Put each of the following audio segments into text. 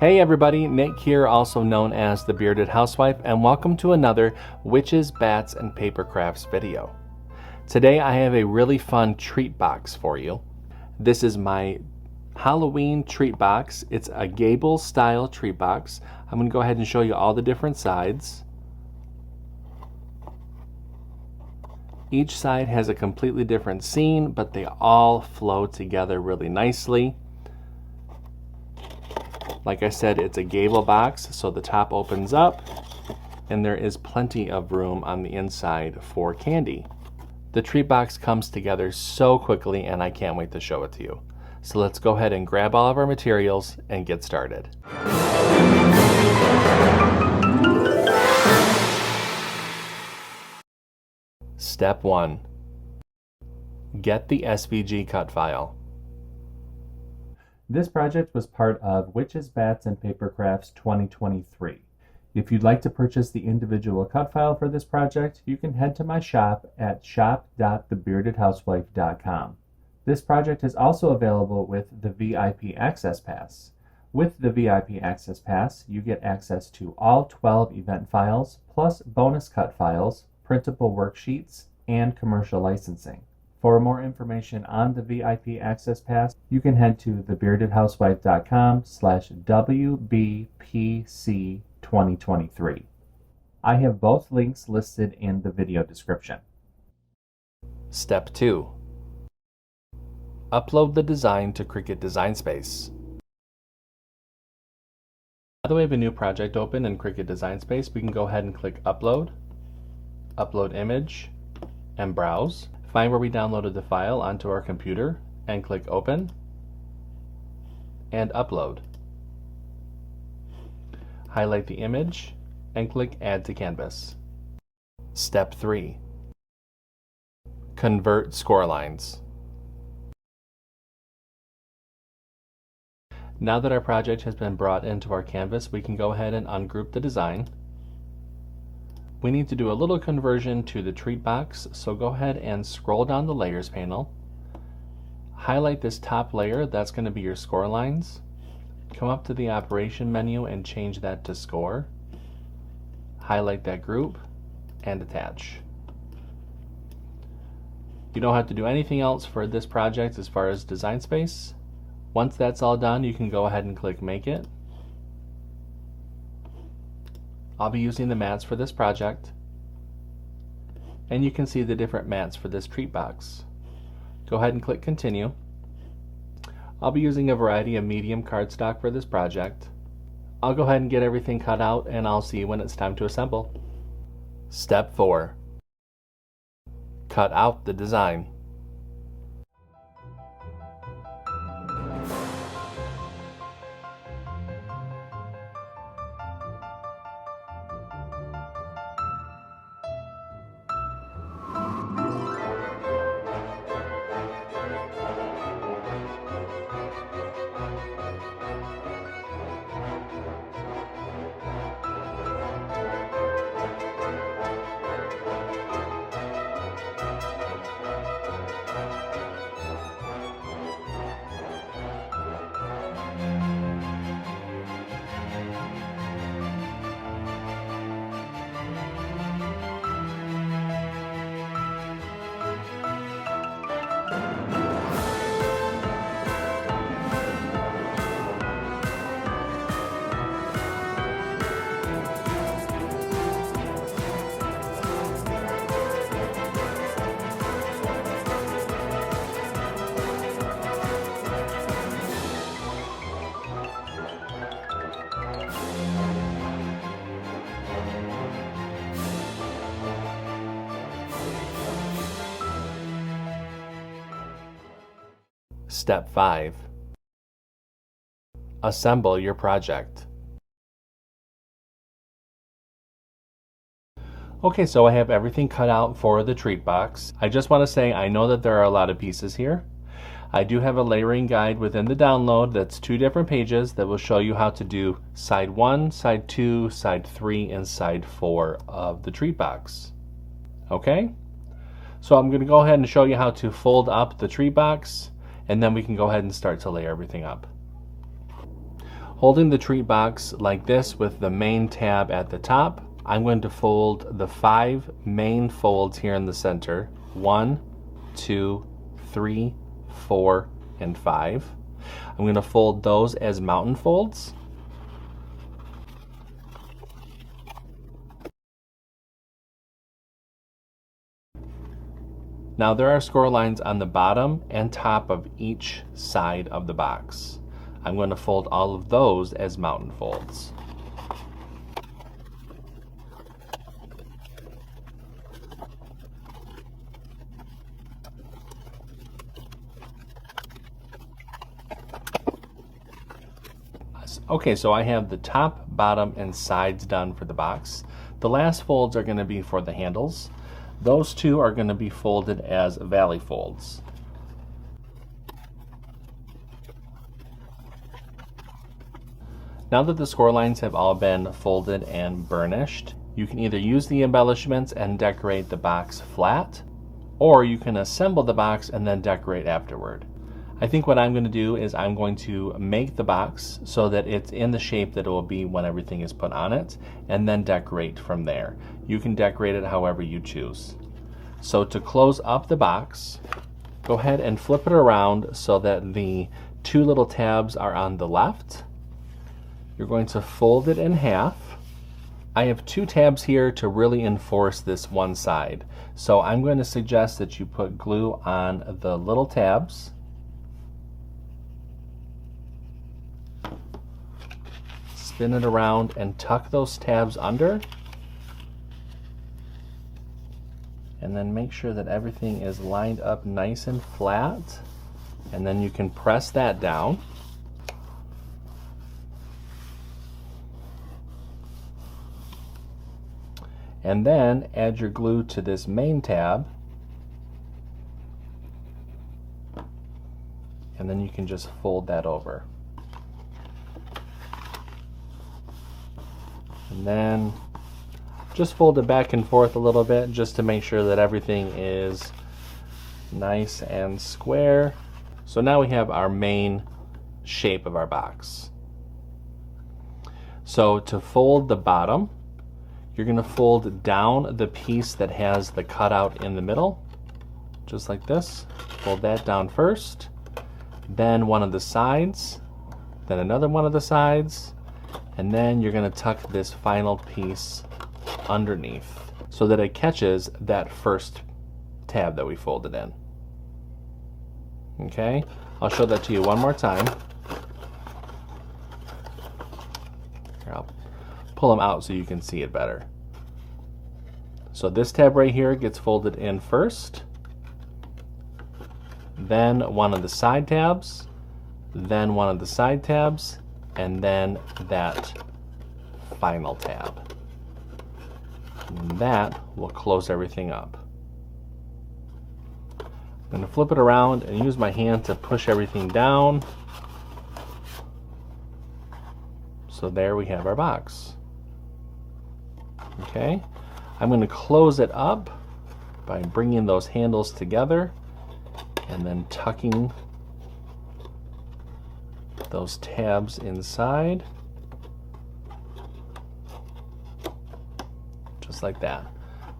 Hey everybody, Nick here, also known as the Bearded Housewife, and welcome to another Witches, Bats, and Papercrafts video. Today I have a really fun treat box for you. This is my Halloween treat box. It's a gable style treat box. I'm going to go ahead and show you all the different sides. Each side has a completely different scene, but they all flow together really nicely. Like I said, it's a gable box, so the top opens up and there is plenty of room on the inside for candy. The treat box comes together so quickly and I can't wait to show it to you. So let's go ahead and grab all of our materials and get started. Step 1. Get the SVG cut file. This project was part of Witches, Bats, and Papercrafts 2023. If you'd like to purchase the individual cut file for this project, you can head to my shop at shop.thebeardedhousewife.com. This project is also available with the VIP Access Pass. With the VIP Access Pass, you get access to all 12 event files, plus bonus cut files, printable worksheets, and commercial licensing. For more information on the VIP Access Pass, you can head to thebeardedhousewife.com/WBPC2023. I have both links listed in the video description. Step 2. Upload the design to CRICUT Design Space. Now that we have a new project open in CRICUT Design Space, we can go ahead and click Upload, Upload Image, and Browse. Find where we downloaded the file onto our computer and click Open and Upload. Highlight the image and click Add to Canvas. Step 3. Convert score lines. Now that our project has been brought into our canvas, we can go ahead and ungroup the design. We need to do a little conversion to the treat box, so go ahead and scroll down the layers panel. Highlight this top layer, that's going to be your score lines. Come up to the operation menu and change that to score. Highlight that group and attach. You don't have to do anything else for this project as far as design space. Once that's all done, you can go ahead and click Make It. I'll be using the mats for this project, and you can see the different mats for this treat box. Go ahead and click Continue. I'll be using a variety of medium cardstock for this project. I'll go ahead and get everything cut out, and I'll see you when it's time to assemble. Step 4. Cut out the design. Step 5. Assemble your project. Okay, so I have everything cut out for the treat box. I just want to say I know that there are a lot of pieces here. I do have a layering guide within the download that's 2 different pages that will show you how to do side 1, side 2, side 3, and side 4 of the treat box. Okay? So I'm going to go ahead and show you how to fold up the treat box, and then we can go ahead and start to lay everything up. Holding the treat box like this with the main tab at the top, I'm going to fold the 5 main folds here in the center. 1, 2, 3, 4, and 5. I'm going to fold those as mountain folds. Now there are score lines on the bottom and top of each side of the box. I'm going to fold all of those as mountain folds. Okay, so I have the top, bottom, and sides done for the box. The last folds are going to be for the handles. Those two are going to be folded as valley folds. Now that the score lines have all been folded and burnished, you can either use the embellishments and decorate the box flat, or you can assemble the box and then decorate afterward. I think what I'm going to do is I'm going to make the box so that it's in the shape that it will be when everything is put on it, and then decorate from there. You can decorate it however you choose. So to close up the box, go ahead and flip it around so that the 2 little tabs are on the left. You're going to fold it in half. I have 2 tabs here to really enforce this one side. So I'm going to suggest that you put glue on the little tabs. Spin it around and tuck those tabs under. And then make sure that everything is lined up nice and flat. And then you can press that down. And then add your glue to this main tab. And then you can just fold that over. And then just fold it back and forth a little bit just to make sure that everything is nice and square. So now we have our main shape of our box. So to fold the bottom, you're going to fold down the piece that has the cutout in the middle, just like this. Fold that down first, then one of the sides, then another one of the sides, and then you're going to tuck this final piece underneath so that it catches that first tab that we folded in. Okay, I'll show that to you one more time. Here, I'll pull them out so you can see it better. So this tab right here gets folded in first, then one of the side tabs, then one of the side tabs, and then that final tab. And that will close everything up. I'm going to flip it around and use my hand to push everything down. So there we have our box. Okay, I'm going to close it up by bringing those handles together and then tucking those tabs inside, just like that.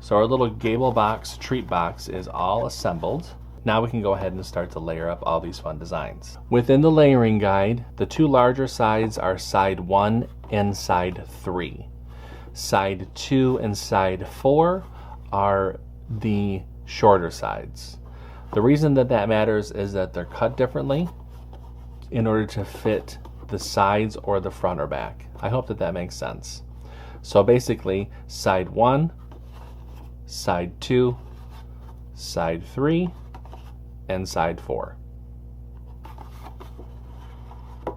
So our little gable box, treat box, is all assembled. Now we can go ahead and start to layer up all these fun designs. Within the layering guide, the 2 larger sides are side 1 and side 3. Side 2 and side 4 are the shorter sides. The reason that that matters is that they're cut differently in order to fit the sides or the front or back. I hope that that makes sense. So basically, side 1, side 2, side 3, and side 4. So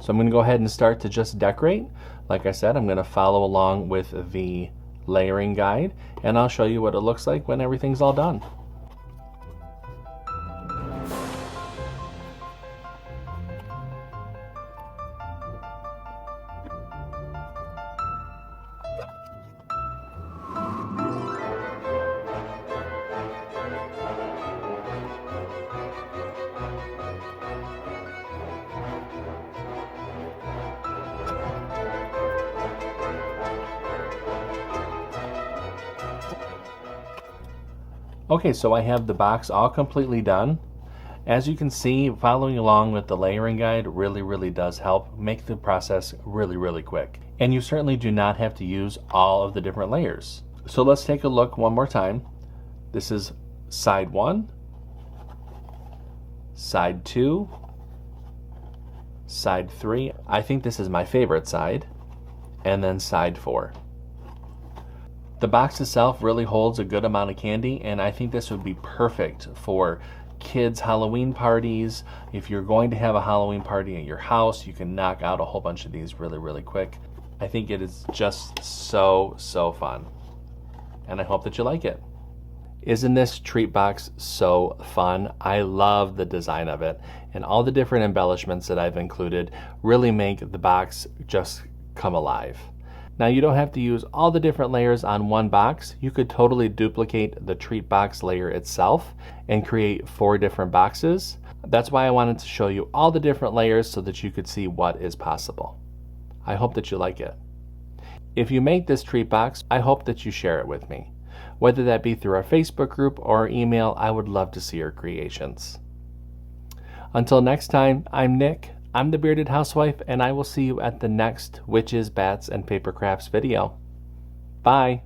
I'm going to go ahead and start to just decorate. Like I said, I'm going to follow along with the layering guide, and I'll show you what it looks like when everything's all done. Okay, so I have the box all completely done. As you can see, following along with the layering guide really does help make the process really quick. And you certainly do not have to use all of the different layers. So let's take a look one more time. This is side 1, side 2, side 3. I think this is my favorite side, and then side 4. The box itself really holds a good amount of candy, and I think this would be perfect for kids' Halloween parties. If you're going to have a Halloween party at your house, you can knock out a whole bunch of these really quick. I think it is just so fun, and I hope that you like it. Isn't this treat box so fun? I love the design of it, and all the different embellishments that I've included really make the box just come alive. Now, you don't have to use all the different layers on one box. You could totally duplicate the treat box layer itself and create 4 different boxes. That's why I wanted to show you all the different layers so that you could see what is possible. I hope that you like it. If you make this treat box, I hope that you share it with me. Whether that be through our Facebook group or email, I would love to see your creations. Until next time, I'm Nick. I'm the Bearded Housewife, and I will see you at the next Witches, Bats, and Papercrafts video. Bye!